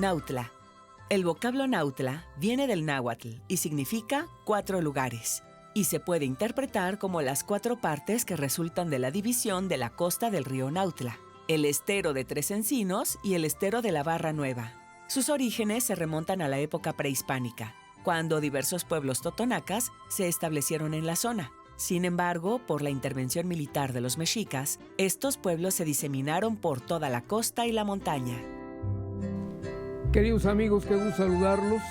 Nautla. El vocablo Nautla viene del náhuatl y significa 4 lugares, y se puede interpretar como las 4 partes que resultan de la división de la costa del río Nautla, el estero de Tres Encinos y el estero de la Barra Nueva. Sus orígenes se remontan a la época prehispánica, cuando diversos pueblos totonacas se establecieron en la zona. Sin embargo, por la intervención militar de los mexicas, estos pueblos se diseminaron por toda la costa y la montaña. Queridos amigos, qué gusto saludarlos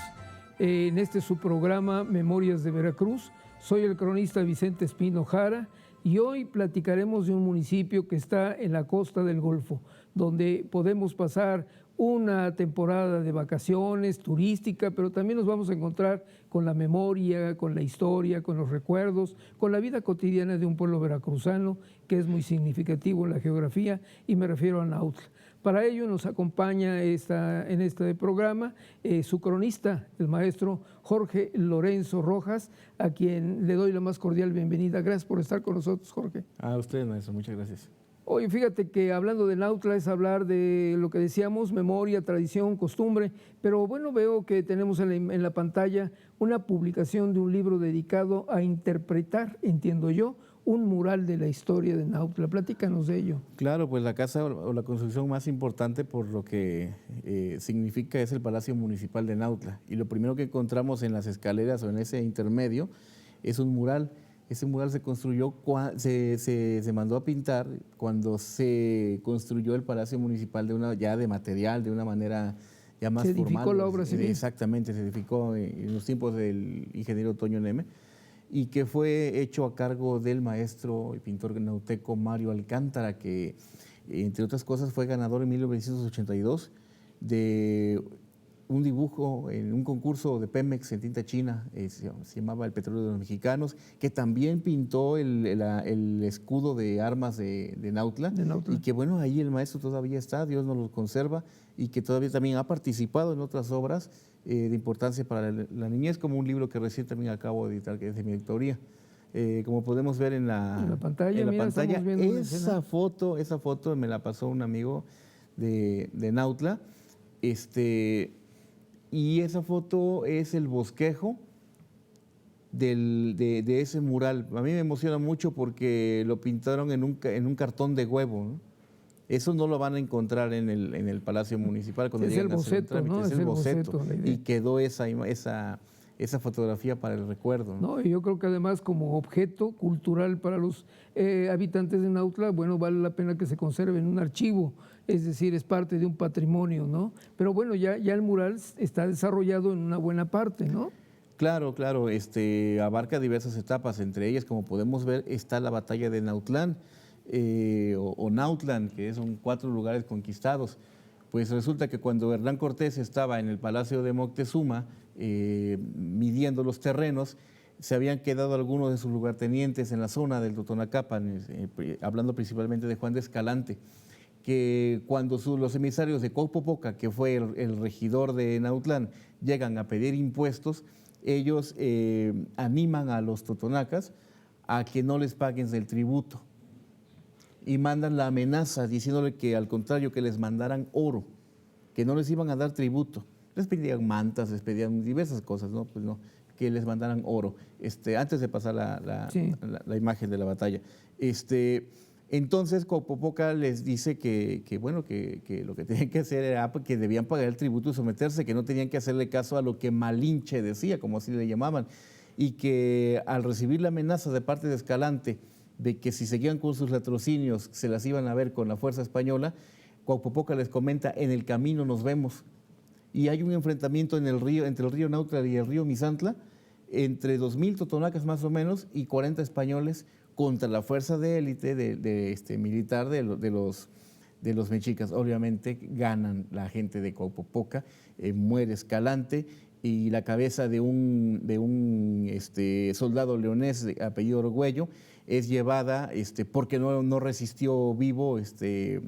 en este su programa Memorias de Veracruz. Soy el cronista Vicente Espino Jara y hoy platicaremos de un municipio que está en la costa del Golfo, donde podemos pasar una temporada de vacaciones turística, pero también nos vamos a encontrar con la memoria, con la historia, con los recuerdos, con la vida cotidiana de un pueblo veracruzano que es muy significativo en la geografía, y me refiero a Nautla. Para ello nos acompaña en este programa su cronista, el maestro Jorge Lorenzo Rojas, a quien le doy la más cordial bienvenida. Gracias por estar con nosotros, Jorge. A usted, maestro, muchas gracias. Oye, fíjate que hablando de Nautla es hablar de lo que decíamos, memoria, tradición, costumbre, pero bueno, veo que tenemos en la pantalla una publicación de un libro dedicado a interpretar, entiendo yo, un mural de la historia de Nautla. Platícanos de ello. Claro, pues la casa o la construcción más importante por lo que significa es el Palacio Municipal de Nautla. Y lo primero que encontramos en las escaleras o en ese intermedio es un mural. Ese mural se construyó, se mandó a pintar cuando se construyó el Palacio Municipal ya de material, de una manera ya más formal. Se edificó la obra civil. Exactamente, se edificó en los tiempos del ingeniero Toño Neme, y que fue hecho a cargo del maestro y pintor nauteco Mario Alcántara, que entre otras cosas fue ganador en 1982 de un dibujo en un concurso de Pemex en tinta china, se llamaba El Petróleo de los Mexicanos, que también pintó el escudo de armas de Nautla, y que bueno, ahí el maestro todavía está, Dios nos lo conserva, y que todavía también ha participado en otras obras de importancia para la niñez, como un libro que recién también acabo de editar, que es de mi autoría. Como podemos ver en la pantalla, esa foto me la pasó un amigo de Nautla, y esa foto es el bosquejo de ese mural. A mí me emociona mucho porque lo pintaron en un cartón de huevo, ¿no? Eso no lo van a encontrar en el Palacio Municipal. Cuando es el boceto, ¿no? Es el boceto. Y quedó esa fotografía para el recuerdo, ¿no? Y yo creo que además como objeto cultural para los habitantes de Nautla, bueno, vale la pena que se conserve en un archivo, es decir, es parte de un patrimonio, ¿no? Pero bueno, ya el mural está desarrollado en una buena parte, ¿no? Claro, abarca diversas etapas, entre ellas, como podemos ver, está la batalla de Nautlán, o Nautlan, que son 4 lugares conquistados. Pues resulta que cuando Hernán Cortés estaba en el Palacio de Moctezuma midiendo los terrenos, se habían quedado algunos de sus lugartenientes en la zona del Totonacapan, hablando principalmente de Juan de Escalante, que cuando los emisarios de Cuauhpopoca, que fue el regidor de Nautlán, llegan a pedir impuestos, ellos animan a los totonacas a que no les paguen el tributo, y mandan la amenaza diciéndole que al contrario, que les mandaran oro, que no les iban a dar tributo. Les pedían mantas, les pedían diversas cosas, ¿no? Pues no, que les mandaran oro, antes de pasar la imagen de la batalla. Entonces Cuauhpopoca les dice que lo que tenían que hacer era que debían pagar el tributo y someterse, que no tenían que hacerle caso a lo que Malinche decía, como así le llamaban, y que al recibir la amenaza de parte de Escalante de que si seguían con sus latrocinios se las iban a ver con la fuerza española, Cuauhpopoca les comenta: en el camino nos vemos. Y hay un enfrentamiento entre el río Nautla y el río Misantla, entre 2,000 totonacas más o menos y 40 españoles contra la fuerza de élite militar de los mexicas. Obviamente ganan la gente de Cuauhpopoca, muere Escalante, y la cabeza de un soldado leonés de apellido Orgüello es llevada, porque no resistió vivo ese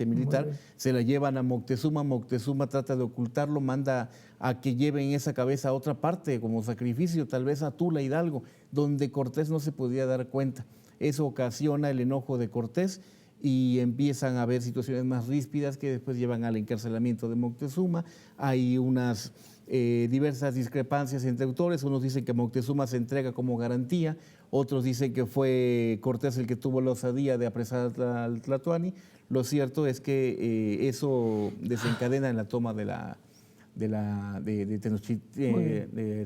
militar, se la llevan a Moctezuma. Moctezuma trata de ocultarlo, manda a que lleven esa cabeza a otra parte como sacrificio, tal vez a Tula Hidalgo, donde Cortés no se podía dar cuenta. Eso ocasiona el enojo de Cortés, y empiezan a haber situaciones más ríspidas que después llevan al encarcelamiento de Moctezuma. Hay unas diversas discrepancias entre autores. Unos dicen que Moctezuma se entrega como garantía, otros dicen que fue Cortés el que tuvo la osadía de apresar al Tlatoani. Lo cierto es que eso desencadena en la toma de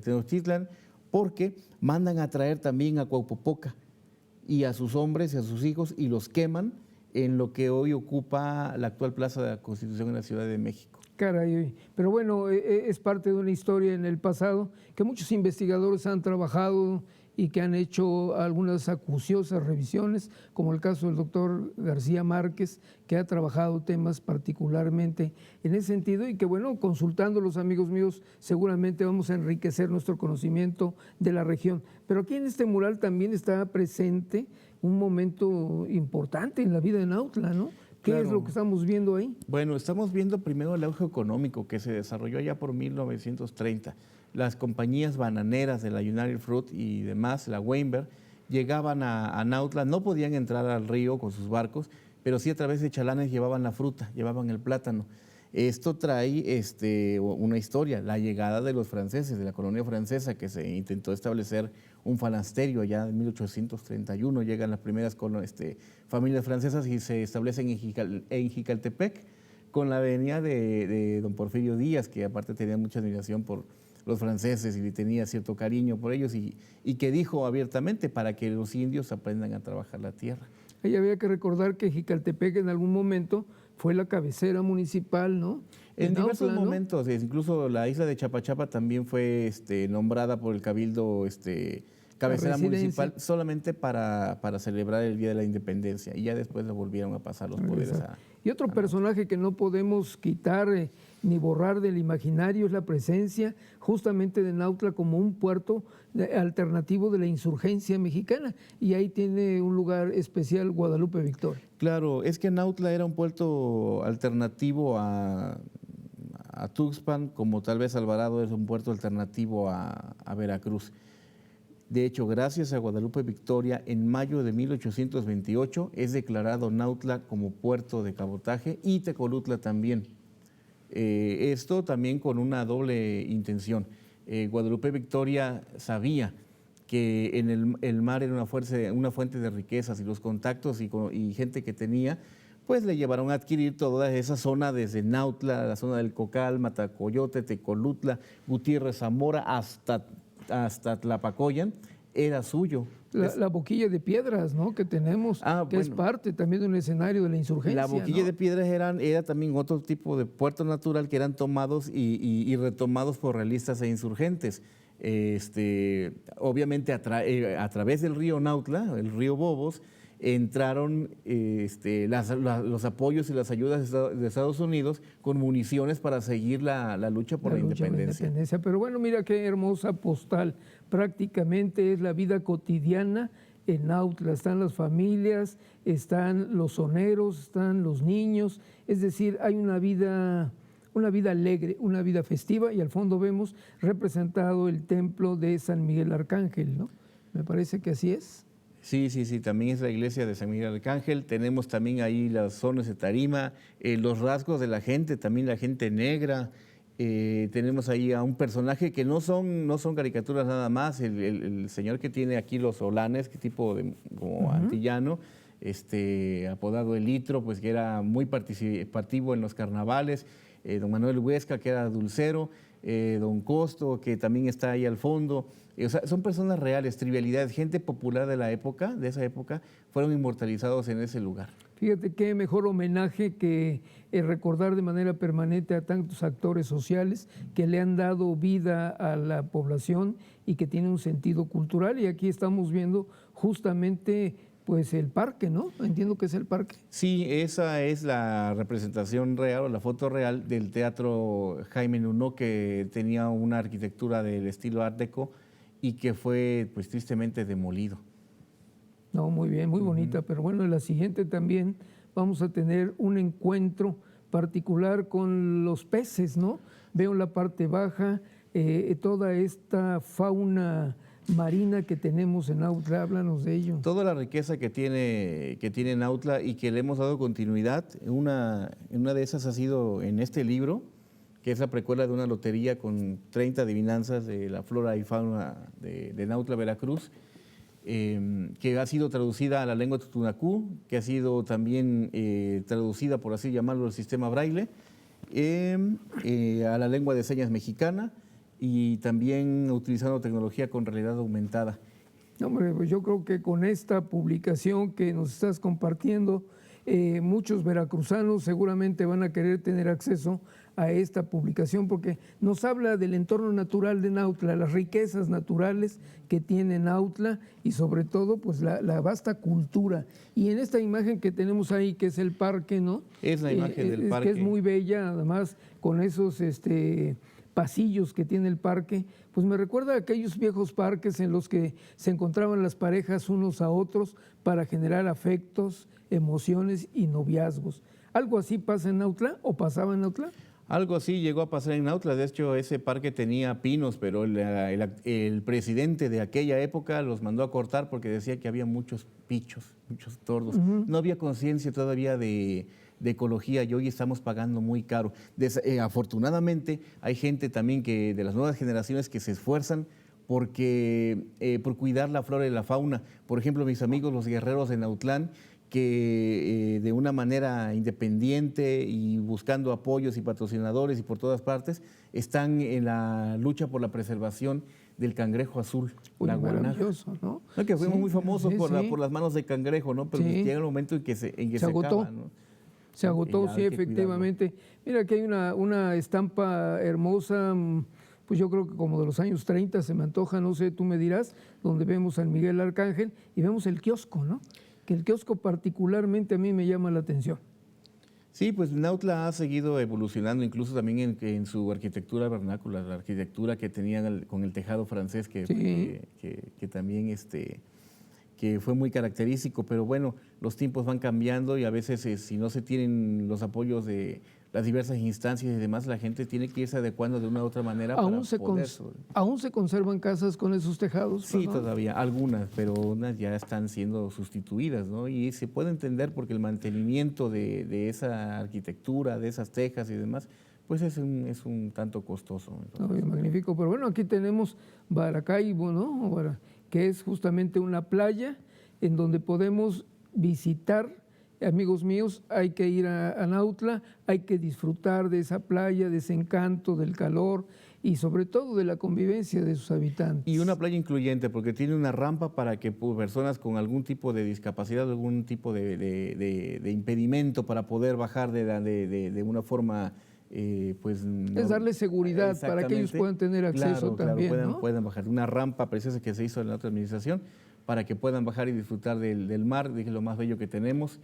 Tenochtitlan, porque mandan a traer también a Cuauhpopoca y a sus hombres y a sus hijos y los queman en lo que hoy ocupa la actual Plaza de la Constitución en la Ciudad de México. Caray, pero bueno, es parte de una historia en el pasado que muchos investigadores han trabajado y que han hecho algunas acuciosas revisiones, como el caso del doctor García Márquez, que ha trabajado temas particularmente en ese sentido y que, bueno, consultando los amigos míos, seguramente vamos a enriquecer nuestro conocimiento de la región. Pero aquí en este mural también está presente un momento importante en la vida de Nautla, ¿no? ¿Qué es lo que estamos viendo ahí? Bueno, estamos viendo primero el auge económico que se desarrolló allá por 1930. Las compañías bananeras de la United Fruit y demás, la Weinberg, llegaban a Nautla, no podían entrar al río con sus barcos, pero sí a través de chalanes llevaban la fruta, llevaban el plátano. Esto trae una historia, la llegada de los franceses, de la colonia francesa, que se intentó establecer un falasterio allá en 1831. Llegan las primeras familias francesas y se establecen en Jicaltepec, con la venia de don Porfirio Díaz, que aparte tenía mucha admiración por los franceses y tenía cierto cariño por ellos, y que dijo abiertamente para que los indios aprendan a trabajar la tierra. Ahí había que recordar que Jicaltepec en algún momento fue la cabecera municipal, ¿no? En diversos Nautla, ¿no? momentos, incluso la isla de Chapachapa también fue nombrada por el Cabildo cabecera municipal solamente para celebrar el Día de la Independencia, y ya después lo volvieron a pasar los poderes a... Y otro personaje que no podemos quitar ni borrar del imaginario es la presencia justamente de Nautla como un puerto alternativo de la insurgencia mexicana, y ahí tiene un lugar especial Guadalupe Victoria. Claro, es que Nautla era un puerto alternativo a Tuxpan, como tal vez Alvarado es un puerto alternativo a Veracruz. De hecho, gracias a Guadalupe Victoria, en mayo de 1828 es declarado Nautla como puerto de cabotaje y Tecolutla también. Esto también con una doble intención. Guadalupe Victoria sabía que en el mar era una fuente de riquezas, y los contactos y gente que tenía, pues le llevaron a adquirir toda esa zona desde Nautla, la zona del Cocal, Matacoyote, Tecolutla, Gutiérrez, Zamora, hasta Tlapacoyan, era suyo. La boquilla de piedras, ¿no?, que tenemos, que es parte también de un escenario de la insurgencia. La boquilla, ¿no?, de piedras era también otro tipo de puerto natural que eran tomados y retomados por realistas e insurgentes. Obviamente a través del río Nautla, el río Bobos, entraron los apoyos y las ayudas de Estados Unidos con municiones para seguir la lucha por la independencia. Pero bueno, mira qué hermosa postal. Prácticamente es la vida cotidiana en Nautla. Están las familias, están los soneros, están los niños. Es decir, hay una vida alegre, una vida festiva, y al fondo vemos representado el templo de San Miguel Arcángel, ¿no? Me parece que así es. Sí, también es la iglesia de San Miguel Arcángel. Tenemos también ahí las zonas de tarima, los rasgos de la gente, también la gente negra. Tenemos ahí a un personaje que no son caricaturas nada más, el señor que tiene aquí los solanes, que tipo de como antillano, apodado El Litro, pues que era muy participativo en los carnavales, don Manuel Huesca, que era dulcero, don Costo, que también está ahí al fondo. O sea, son personas reales, trivialidades, gente popular de esa época, fueron inmortalizados en ese lugar. Fíjate qué mejor homenaje que recordar de manera permanente a tantos actores sociales que le han dado vida a la población y que tienen un sentido cultural. Y aquí estamos viendo justamente pues el parque, ¿no? Entiendo que es el parque. Sí, esa es la representación real o la foto real del Teatro Jaime Nuno, que tenía una arquitectura del estilo Art Deco y que fue pues tristemente demolido. No, muy bien, muy bonita, pero bueno, en la siguiente también vamos a tener un encuentro particular con los peces, ¿no? Veo en la parte baja toda esta fauna marina que tenemos en Nautla. Háblanos de ello. Toda la riqueza que tiene Nautla y que le hemos dado continuidad, una de esas ha sido en este libro, que es la precuela de una lotería con 30 adivinanzas de la flora y fauna de Nautla, Veracruz, que ha sido traducida a la lengua tutunacú, que ha sido también traducida, por así llamarlo, al sistema braille, a la lengua de señas mexicana y también utilizando tecnología con realidad aumentada. Hombre, pues yo creo que con esta publicación que nos estás compartiendo, muchos veracruzanos seguramente van a querer tener acceso a esta publicación porque nos habla del entorno natural de Nautla, las riquezas naturales que tiene Nautla y sobre todo pues la vasta cultura. Y en esta imagen que tenemos ahí, que es el parque, ¿no? Es la imagen del parque. Que es muy bella, además con esos pasillos que tiene el parque, pues me recuerda a aquellos viejos parques en los que se encontraban las parejas unos a otros para generar afectos, emociones y noviazgos. ¿Algo así pasa en Nautla o pasaba en Nautla? Algo así llegó a pasar en Nautla. De hecho, ese parque tenía pinos, pero el presidente de aquella época los mandó a cortar porque decía que había muchos pichos, muchos tordos. No había conciencia todavía de ecología y hoy estamos pagando muy caro. Afortunadamente, hay gente también de las nuevas generaciones que se esfuerzan por cuidar la flora y la fauna. Por ejemplo, mis amigos los guerreros de Nautlán, que de una manera independiente y buscando apoyos y patrocinadores y por todas partes, están en la lucha por la preservación del cangrejo azul, la guanaja. Maravilloso, ¿no? No, que fuimos muy famosos sí, por las manos de cangrejo, ¿no? Pero llega el momento en que se agotó. acaba, ¿no? Se agotó, sí, efectivamente. Mira, aquí hay una estampa hermosa, pues yo creo que como de los años 30 se me antoja, no sé, tú me dirás, donde vemos al Miguel Arcángel y vemos el kiosco, ¿no? Que el kiosco particularmente a mí me llama la atención. Sí, pues Nautla ha seguido evolucionando, incluso también en su arquitectura vernácula, la arquitectura que tenían con el tejado francés, que también que fue muy característico, pero bueno, los tiempos van cambiando y a veces si no se tienen los apoyos de las diversas instancias y demás, la gente tiene que irse adecuando de una u otra manera ¿Aún se conservan casas con esos tejados? Sí, todavía, algunas, pero unas ya están siendo sustituidas, ¿no? Y se puede entender porque el mantenimiento de esa arquitectura, de esas tejas y demás, pues es un tanto costoso. Magnífico, pero bueno, aquí tenemos Baracaibo, ¿no? Que es justamente una playa en donde podemos visitar. Amigos míos, hay que ir a Nautla, hay que disfrutar de esa playa, de ese encanto, del calor y sobre todo de la convivencia de sus habitantes. Y una playa incluyente porque tiene una rampa para que personas con algún tipo de discapacidad, algún tipo de impedimento para poder bajar de una forma... es darle seguridad para que ellos puedan tener acceso también. Claro, puedan bajar. Una rampa preciosa que se hizo en la otra administración para que puedan bajar y disfrutar del mar, que es lo más bello que tenemos.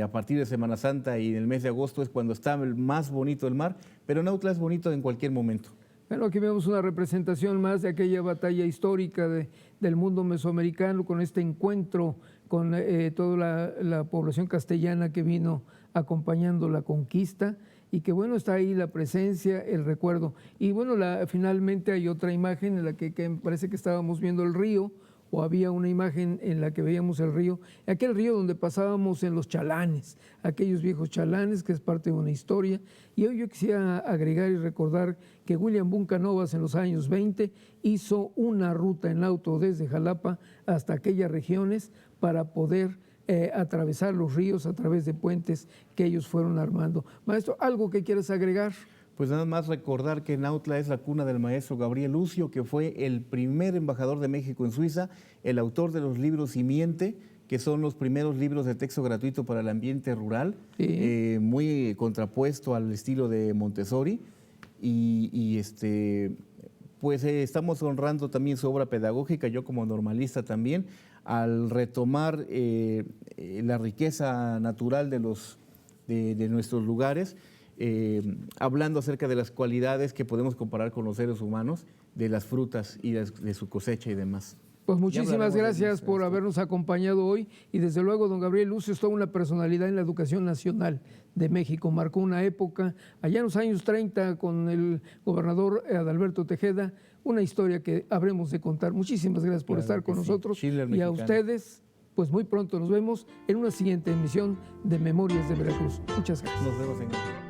A partir de Semana Santa y en el mes de agosto es cuando está más bonito el mar, pero Nautla es bonito en cualquier momento. Bueno, aquí vemos una representación más de aquella batalla histórica del mundo mesoamericano con este encuentro con toda la población castellana que vino acompañando la conquista y que bueno, está ahí la presencia, el recuerdo. Y bueno, finalmente hay otra imagen en la que me parece que estábamos viendo el río, o había una imagen en la que veíamos el río, aquel río donde pasábamos en los chalanes, aquellos viejos chalanes que es parte de una historia. Y hoy yo quisiera agregar y recordar que William Boone Canovas en los años 20 hizo una ruta en auto desde Jalapa hasta aquellas regiones para poder atravesar los ríos a través de puentes que ellos fueron armando. Maestro, ¿algo que quieras agregar? Pues nada más recordar que Nautla es la cuna del maestro Gabriel Lucio, que fue el primer embajador de México en Suiza, el autor de los libros Simiente, que son los primeros libros de texto gratuito para el ambiente rural, muy contrapuesto al estilo de Montessori. Pues estamos honrando también su obra pedagógica, yo como normalista también, al retomar la riqueza natural de nuestros lugares, hablando acerca de las cualidades que podemos comparar con los seres humanos, de las frutas y de su cosecha y demás. Pues muchísimas gracias por habernos acompañado hoy y desde luego don Gabriel Lucio es toda una personalidad en la educación nacional de México. Marcó una época allá en los años 30 con el gobernador Adalberto Tejeda, una historia que habremos de contar. Muchísimas gracias por estar con nosotros. Schindler y a mexicano. ustedes, pues muy pronto nos vemos en una siguiente emisión de Memorias de Veracruz. Muchas gracias. Nos vemos en